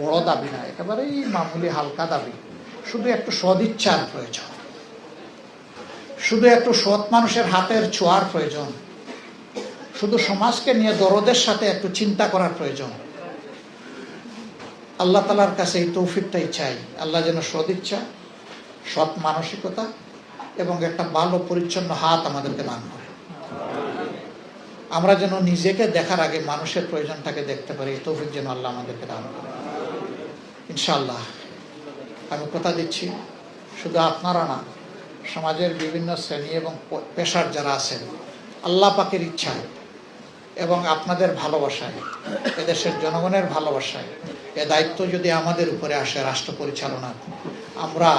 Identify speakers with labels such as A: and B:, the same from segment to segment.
A: বড় দাবি না, একেবারেই মামুলি হালকা দাবি। শুধু একটু সদিচ্ছার প্রয়োজন, শুধু একটু সৎ মানুষের হাতের ছোঁয়ার প্রয়োজন, শুধু সমাজকে নিয়ে দরদের সাথে একটু চিন্তা করার প্রয়োজন। আল্লাহ তাআলার কাছে এই তৌফিকটাই চাই। আল্লাহ যেন সদিচ্ছা, সৎ মানসিকতা এবং একটা ভালো পরিচ্ছন্ন হাত আমাদেরকে দান করে। আমরা যেন নিজেকে দেখার আগে মানুষের প্রয়োজনটাকে দেখতে পারি, এই তৌফিক যেন আল্লাহ আমাদেরকে দান করে ইনশাআল্লাহ। আমি কথা দিচ্ছি, শুধু আপনারা না, সমাজের বিভিন্ন শ্রেণী এবং পেশার যারা আছেন, আল্লাহ পাকের ইচ্ছায় এবং আপনাদের ভালোবাসায়, এদেশের জনগণের ভালোবাসায় এ দায়িত্ব যদি আমাদের উপরে আসে রাষ্ট্র পরিচালনার, আমরা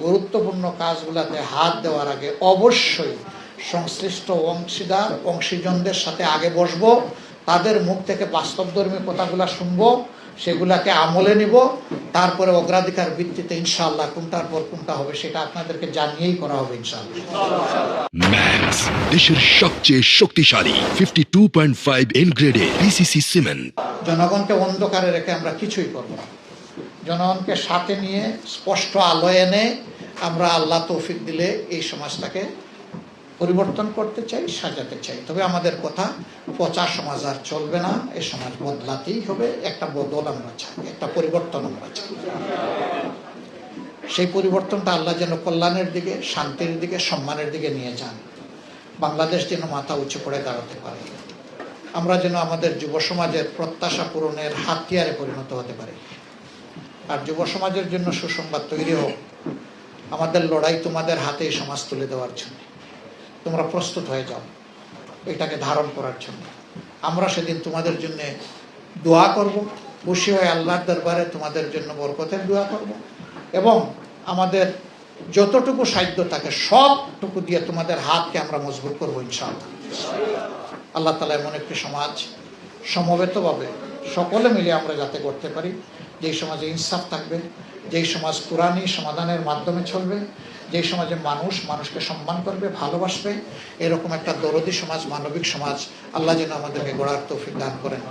A: গুরুত্বপূর্ণ কাজগুলোতে হাত দেওয়ার আগে অবশ্যই সংশ্লিষ্ট অংশীজনদের সাথে আগে বসবো, তাদের মুখ থেকে বাস্তবধর্মী কথাগুলো শুনবো, সেগুলাকে আমলে নিব, তারপরে অগ্রাধিকার ভিত্তিতে ইনশাআল্লাহ কোনটার পর কোনটা হবে সেটা আপনাদেরকে জানিয়েই করা হবে ইনশাআল্লাহ।
B: ম্যাক্স, দেশের সবচেয়ে শক্তিশালী 52.5 এন গ্রেডের পিসিসি সিমেন্ট।
A: জনগণকে অন্ধকারে রেখে আমরা কিছুই করব না। জনগণকে সাথে নিয়ে স্পষ্ট আলো এনে আমরা আল্লাহ তৌফিক দিলে এই সমাজটাকে পরিবর্তন করতে চাই, সাজাতে চাই। তবে আমাদের কথা, পচা সমাজ আর চলবে না, এই সমাজ বদলাতেই হবে। একটা বদল আমরা চাই, একটা পরিবর্তন আমরা চাই। সেই পরিবর্তনটা আল্লাহ যেন কল্যাণের দিকে, শান্তির দিকে, সম্মানের দিকে নিয়ে যান। বাংলাদেশ যেন মাথা উঁচু করে দাঁড়াতে পারে। আমরা যেন আমাদের যুব সমাজের প্রত্যাশা পূরণের হাতিয়ারে পরিণত হতে পারি। আর যুব সমাজের জন্য সুসংবাদ তৈরি হোক, আমাদের লড়াই তোমাদের হাতে এই সমাজ তুলে দেওয়ার জন্য। তোমরা প্রস্তুত হয়ে যাও এটাকে ধারণ করার জন্য। আমরা সেদিন তোমাদের জন্য দোয়া করব, খুশি হয়ে আল্লাহর দরবারে তোমাদের জন্য বরকতের দোয়া করব, এবং আমাদের যতটুকু সাধ্য থাকে সবটুকু দিয়ে তোমাদের হাতকে আমরা মজবুত করবো ইনশাআল্লাহ। আল্লাহ তাআলা এমন একটি সমাজ সমবেতভাবে সকলে মিলে আমরা যাতে করতে পারি, যেই সমাজে ইনসাফ থাকবে, যেই সমাজ কুরআনী সমাধানের মাধ্যমে চলবে, যেই সমাজে মানুষ মানুষকে সম্মান করবে, ভালোবাসবে, এরকম একটা দরদি সমাজ, মানবিক সমাজ আল্লাহ যেন আমাদেরকে গড়ার তৌফিক দান করেন।